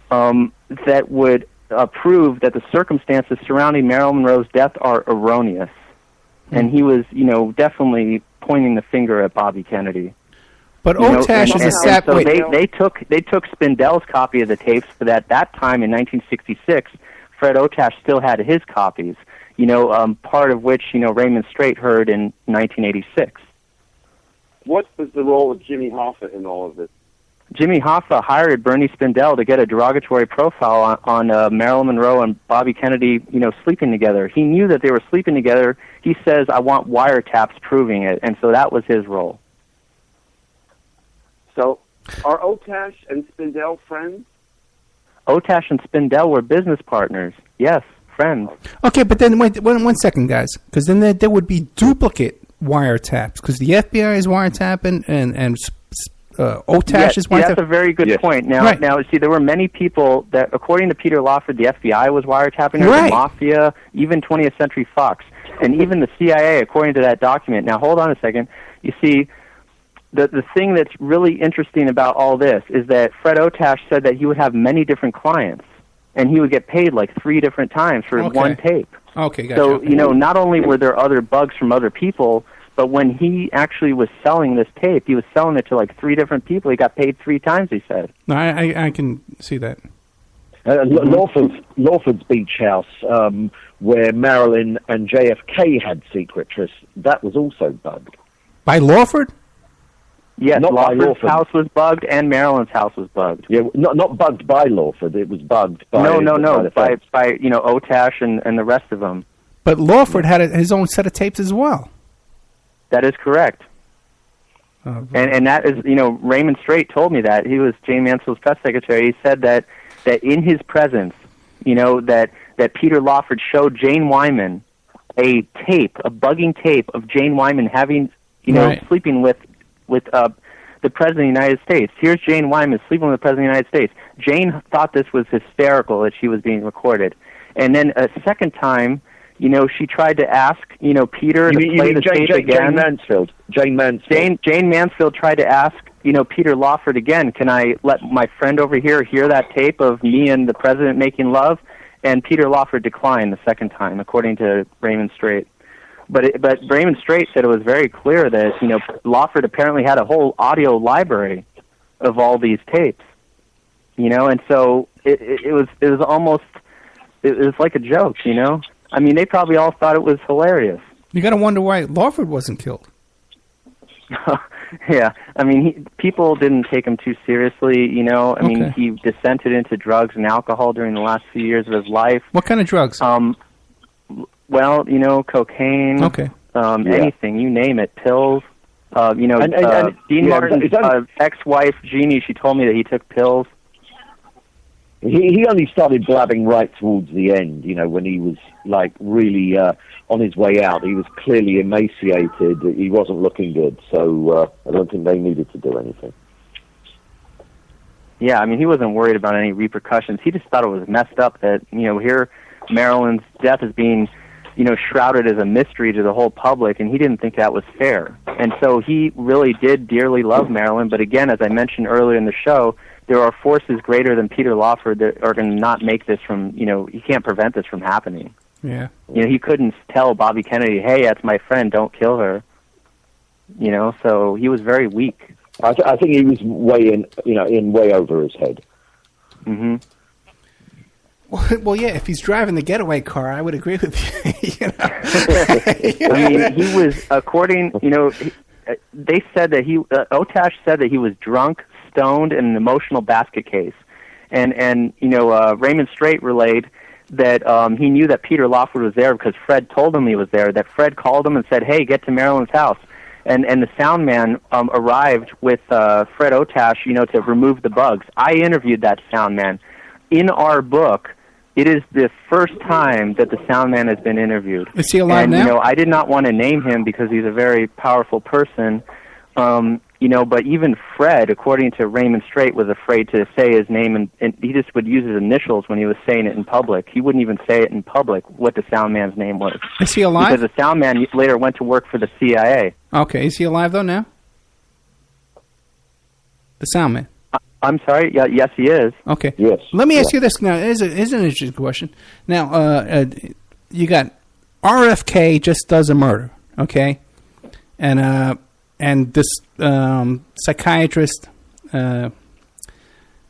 that would prove that the circumstances surrounding Marilyn Monroe's death are erroneous. And he was, definitely pointing the finger at Bobby Kennedy. But Otash is a sap. So they took Spindell's copy of the tapes, but at that time in 1966, Fred Otash still had his copies. Part of which Raymond Straight heard in 1986. What was the role of Jimmy Hoffa in all of this? Jimmy Hoffa hired Bernie Spindell to get a derogatory profile on Marilyn Monroe and Bobby Kennedy, sleeping together. He knew that they were sleeping together. He says, I want wiretaps proving it, and so that was his role. So, are Otash and Spindell friends? Otash and Spindell were business partners. Yes, friends. Okay, but then wait one second, guys, because then there would be duplicate wiretaps, because the FBI is wiretapping and Otash is wiretapping. That's a very good point. Now, see, there were many people that, according to Peter Lawford, the FBI was wiretapping, or the Mafia, even 20th Century Fox, and even the CIA, according to that document. Now, hold on a second. You see, the thing that's really interesting about all this is that Fred Otash said that he would have many different clients, and he would get paid like 3 different times for one tape. Okay, gotcha. So, not only were there other bugs from other people, but when he actually was selling this tape, he was selling it to like 3 different people. He got paid 3 times, he said. No, I can see that. Lawford's beach house, where Marilyn and JFK had secret trysts, that was also bugged. By Lawford? Yes, not Lawford's house was bugged and Marilyn's house was bugged. Yeah, not bugged by Lawford. It was bugged by by Otash and the rest of them. But Lawford had his own set of tapes as well. That is correct. And that is, Raymond Straight told me that. He was Jane Mansfield's press secretary. He said that in his presence, that Peter Lawford showed Jane Wyman a bugging tape of Jane Wyman having, sleeping with the President of the United States. Here's Jane Wyman sleeping with the President of the United States. Jane thought this was hysterical that she was being recorded. And then a second time, she tried to ask, Peter to play the tape again. Jane Mansfield. Jane Mansfield tried to ask, Peter Lawford again, can I let my friend over here hear that tape of me and the President making love? And Peter Lawford declined the second time, according to Raymond Straight. But Raymond Straight said it was very clear that, Lawford apparently had a whole audio library of all these tapes, and so it was like a joke, I mean, they probably all thought it was hilarious. You got to wonder why Lawford wasn't killed. Yeah, I mean, people didn't take him too seriously, I mean, he descended into drugs and alcohol during the last few years of his life. What kind of drugs? Well, cocaine. Okay. Anything, you name it, pills. Dean Martin's ex-wife, Jeannie, she told me that he took pills. He only started blabbing right towards the end, when he was, really on his way out. He was clearly emaciated. He wasn't looking good, so I don't think they needed to do anything. Yeah, I mean, he wasn't worried about any repercussions. He just thought it was messed up that, here Marilyn's death is being, shrouded as a mystery to the whole public, and he didn't think that was fair. And so he really did dearly love Marilyn, but again, as I mentioned earlier in the show, there are forces greater than Peter Lawford that are going to not make this from, he can't prevent this from happening. Yeah. He couldn't tell Bobby Kennedy, hey, that's my friend, don't kill her. So he was very weak. I think he was way over his head. Mm-hmm. Well, yeah, if he's driving the getaway car, I would agree with you. I mean, he was, according, they said that Otash said that he was drunk, stoned, in an emotional basket case. And Raymond Straight relayed that he knew that Peter Lawford was there because Fred told him he was there, that Fred called him and said, hey, get to Marilyn's house. And the sound man arrived with Fred Otash, to remove the bugs. I interviewed that sound man. In our book, it is the first time that the sound man has been interviewed. Is he alive now? I did not want to name him because he's a very powerful person. But even Fred, according to Raymond Straight, was afraid to say his name, and he just would use his initials when he was saying it in public. He wouldn't even say it in public what the sound man's name was. Is he alive? Because the sound man later went to work for the CIA. Okay, is he alive though now? The sound man. I'm sorry. Yeah, yes, he is. Okay. Yes. Let me ask you this now. It is an interesting question. Now, you got RFK just does a murder, okay, and this psychiatrist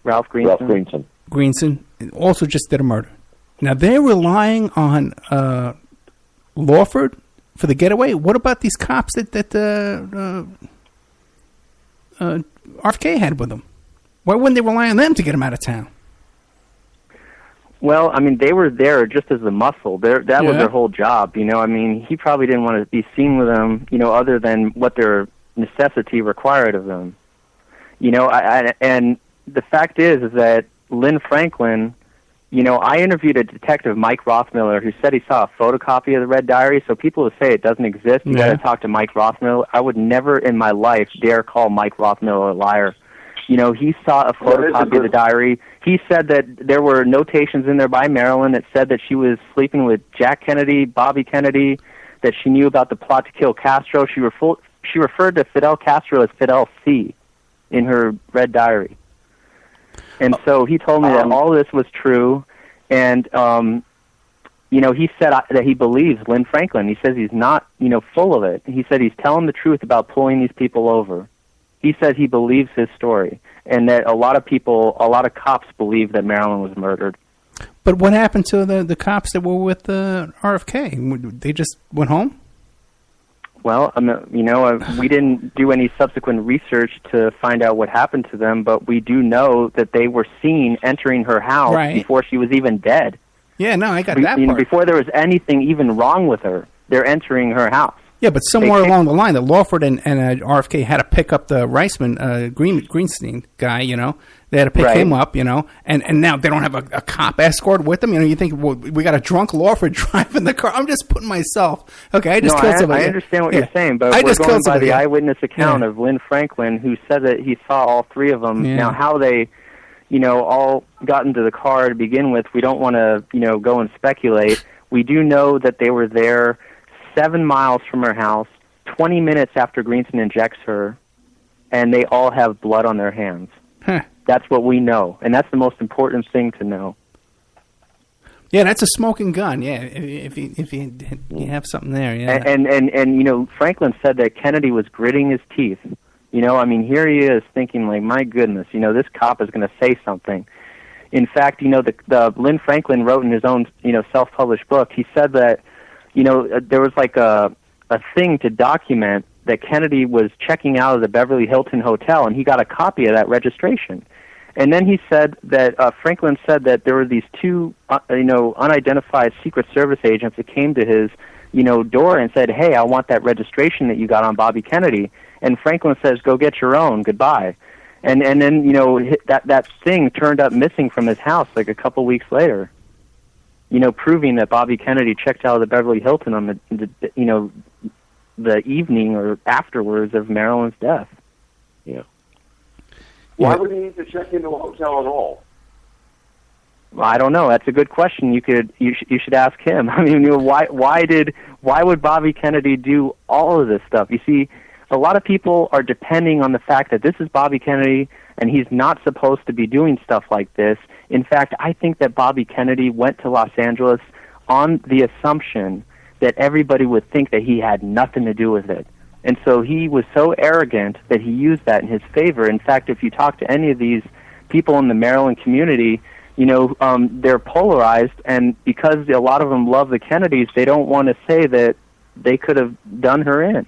Ralph Greenson also just did a murder. Now they're relying on Lawford for the getaway. What about these cops that RFK had with them? Why wouldn't they rely on them to get him out of town? Well, I mean, they were there just as the muscle. That was their whole job, I mean, he probably didn't want to be seen with them, other than what their necessity required of them. And the fact is that Lynn Franklin, I interviewed a detective, Mike Rothmiller, who said he saw a photocopy of the Red Diary. So people who say it doesn't exist, you got to talk to Mike Rothmiller. I would never in my life dare call Mike Rothmiller a liar. He saw a photocopy of the diary. He said that there were notations in there by Marilyn that said that she was sleeping with Jack Kennedy, Bobby Kennedy, that she knew about the plot to kill Castro. She referred to Fidel Castro as Fidel C. in her Red Diary. And so he told me that all this was true, and, he said that he believes Lynn Franklin. He says he's not, full of it. He said he's telling the truth about pulling these people over. He says he believes his story, and that a lot of cops believe that Marilyn was murdered. But what happened to the cops that were with the RFK? They just went home? Well, we didn't do any subsequent research to find out what happened to them, but we do know that they were seen entering her house before she was even dead. Yeah, no, I got that part. Before there was anything even wrong with her, they're entering her house. Yeah, but somewhere along the line, the Lawford and RFK had to pick up the Reisman, Greenstein guy, They had to pick him up, and now they don't have a cop escort with them. You think, well, we got a drunk Lawford driving the car. I'm just putting myself. Okay, I just killed somebody. I understand what you're saying, but we're going by the eyewitness account of Lynn Franklin, who said that he saw all three of them. Yeah. Now, how they, all got into the car to begin with, we don't want to, go and speculate. We do know that they were there 7 miles from her house, 20 minutes after Greenstein injects her, and they all have blood on their hands. Huh. That's what we know, and that's the most important thing to know. Yeah, that's a smoking gun. Yeah, if you have something there. Yeah, and Franklin said that Kennedy was gritting his teeth. Here he is thinking, like, my goodness, this cop is going to say something. In fact, the Lynn Franklin wrote in his own, self-published book. He said that, there was like a thing to document that Kennedy was checking out of the Beverly Hilton Hotel, and he got a copy of that registration. And then he said that Franklin said that there were these two, unidentified Secret Service agents that came to his, door and said, "Hey, I want that registration that you got on Bobby Kennedy." And Franklin says, "Go get your own. Goodbye." And then that thing turned up missing from his house like a couple weeks later. Proving that Bobby Kennedy checked out of the Beverly Hilton on the evening or afterwards of Marilyn's death. Yeah. Why would he need to check into a hotel at all? Well, I don't know. That's a good question. You should ask him. Why would Bobby Kennedy do all of this stuff? You see, a lot of people are depending on the fact that this is Bobby Kennedy and he's not supposed to be doing stuff like this. In fact, I think that Bobby Kennedy went to Los Angeles on the assumption that everybody would think that he had nothing to do with it. And so he was so arrogant that he used that in his favor. In fact, if you talk to any of these people in the Maryland community, they're polarized, and because a lot of them love the Kennedys, they don't want to say that they could have done her in.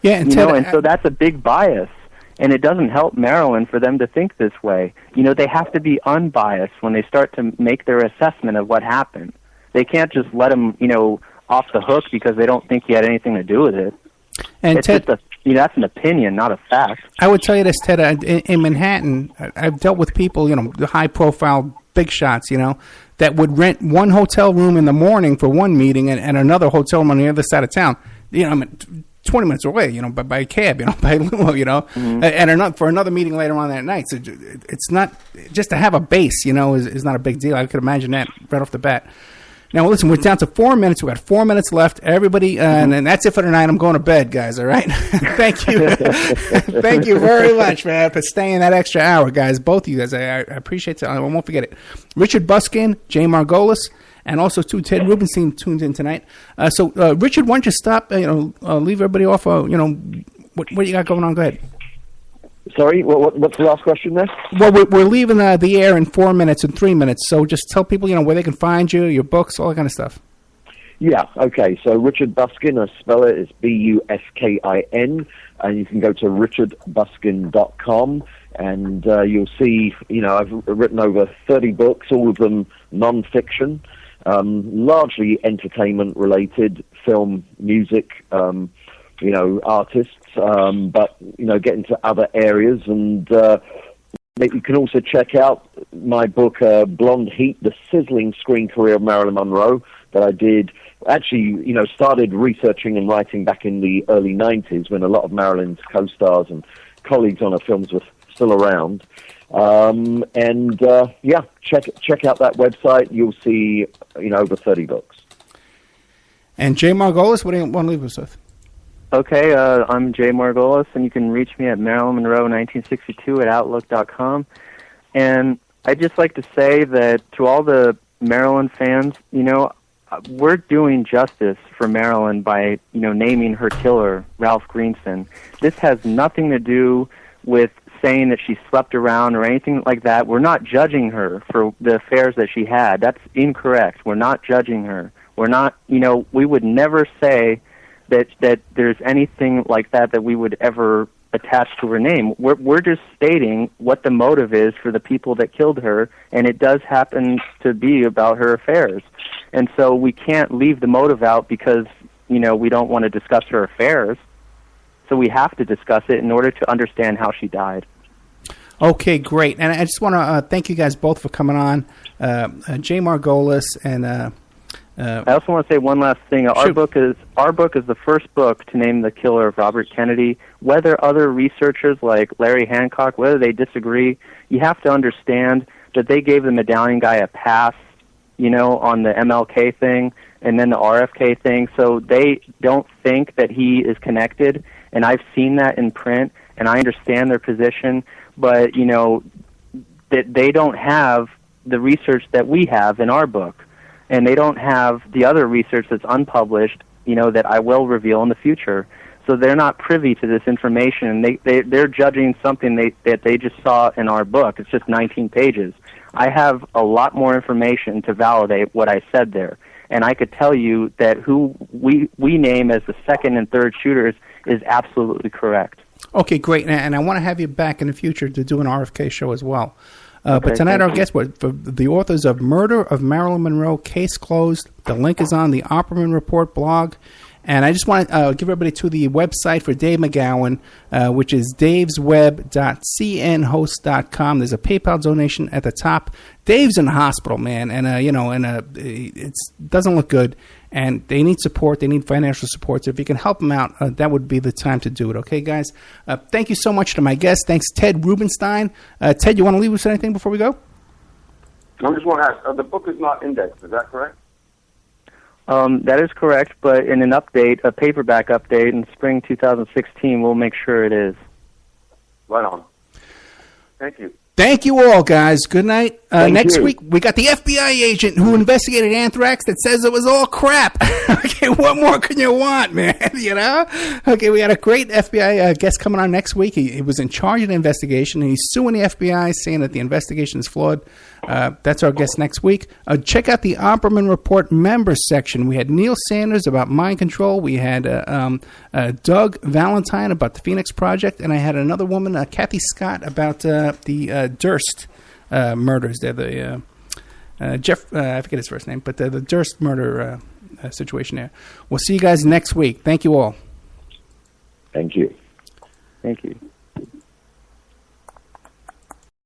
Yeah, and so that's a big bias. And it doesn't help Marilyn for them to think this way. They have to be unbiased when they start to make their assessment of what happened. They can't just let him, off the hook because they don't think he had anything to do with it. And it's Ted, just that's an opinion, not a fact. I would tell you this, Ted. In Manhattan, I've dealt with people, the high-profile big shots, that would rent one hotel room in the morning for one meeting and another hotel room on the other side of town. 20 minutes away, by cab, by limo, and for another meeting later on that night. So it's not just to have a base, is not a big deal. I could imagine that right off the bat. Now, listen, we're down to 4 minutes. We've got 4 minutes left. Everybody, and that's it for tonight. I'm going to bed, guys, all right? Thank you. Thank you very much, man, for staying that extra hour, guys. Both of you guys. I appreciate it. I won't forget it. Richard Buskin, Jay Margolis, and also, too, Ted Rubenstein tuned in tonight. So, Richard, why don't you stop, leave everybody off, what you got going on? Go ahead. Sorry, what's the last question there? Well, we're leaving the air in 4 minutes and 3 minutes, so just tell people, where they can find you, your books, all that kind of stuff. Yeah, okay, so Richard Buskin, I spell it, it's Buskin, and you can go to richardbuskin.com, and you'll see, I've written over 30 books, all of them non-fiction, largely entertainment-related, film, music, artists, but get into other areas. And you can also check out my book, Blonde Heat: The Sizzling Screen Career of Marilyn Monroe, that I did. Actually, started researching and writing back in the early 90s when a lot of Marilyn's co-stars and colleagues on her films were still around. Check out that website. You'll see, over 30 books. And Jay Margolis, what do you want to leave us with? Okay, I'm Jay Margolis, and you can reach me at Marilyn Monroe 1962 at Outlook.com. And I'd just like to say that to all the Marilyn fans, we're doing justice for Marilyn by, naming her killer, Ralph Greenson. This has nothing to do with saying that she slept around or anything like that. We're not judging her for the affairs that she had. That's incorrect. We're not judging her. We're not, we would never say that there's anything like that we would ever attach to her name. We're just stating what the motive is for the people that killed her, and it does happen to be about her affairs. And so we can't leave the motive out because, we don't want to discuss her affairs. So we have to discuss it in order to understand how she died. Okay, great. And I just want to thank you guys both for coming on. Jay Margolis and... I also want to say one last thing. Our book is the first book to name the killer of Robert Kennedy. Whether other researchers like Larry Hancock, whether they disagree, you have to understand that they gave the medallion guy a pass, on the MLK thing and then the RFK thing. So they don't think that he is connected, and I've seen that in print, and I understand their position. But that they don't have the research that we have in our book. And they don't have the other research that's unpublished, that I will reveal in the future. So they're not privy to this information, and they're judging something that they just saw in our book. It's just 19 pages. I have a lot more information to validate what I said there. And I could tell you that who we name as the second and third shooters is absolutely correct. Okay, great. And I want to have you back in the future to do an RFK show as well. But tonight our guest was the authors of Murder of Marilyn Monroe, Case Closed. The link is on the Opperman Report blog. And I just want to give everybody to the website for Dave McGowan, which is davesweb.cnhost.com. There's a PayPal donation at the top. Dave's in the hospital, man, and it doesn't look good. And they need support. They need financial support. So if you can help them out, that would be the time to do it. Okay, guys? Thank you so much to my guest. Thanks, Ted Rubenstein. Ted, you want to leave us anything before we go? I just want to ask, the book is not indexed. Is that correct? That is correct, but in an update, a paperback update in spring 2016, we'll make sure it is. Right on. Thank you. Thank you all, guys. Good night. Next you. week, we got the FBI agent who investigated anthrax that says it was all crap. Okay, what more can you want, man? Okay, we got a great FBI guest coming on next week. He was in charge of the investigation, and he's suing the FBI, saying that the investigation is flawed. That's our guest next week. Check out the Opperman Report members section. We had Neil Sanders about mind control. We had Doug Valentine about the Phoenix Project, and I had another woman, Kathy Scott, about the Durst murders. They're the Jeff. I forget his first name, but the Durst murder situation there. We'll see you guys next week. Thank you all. Thank you. Thank you.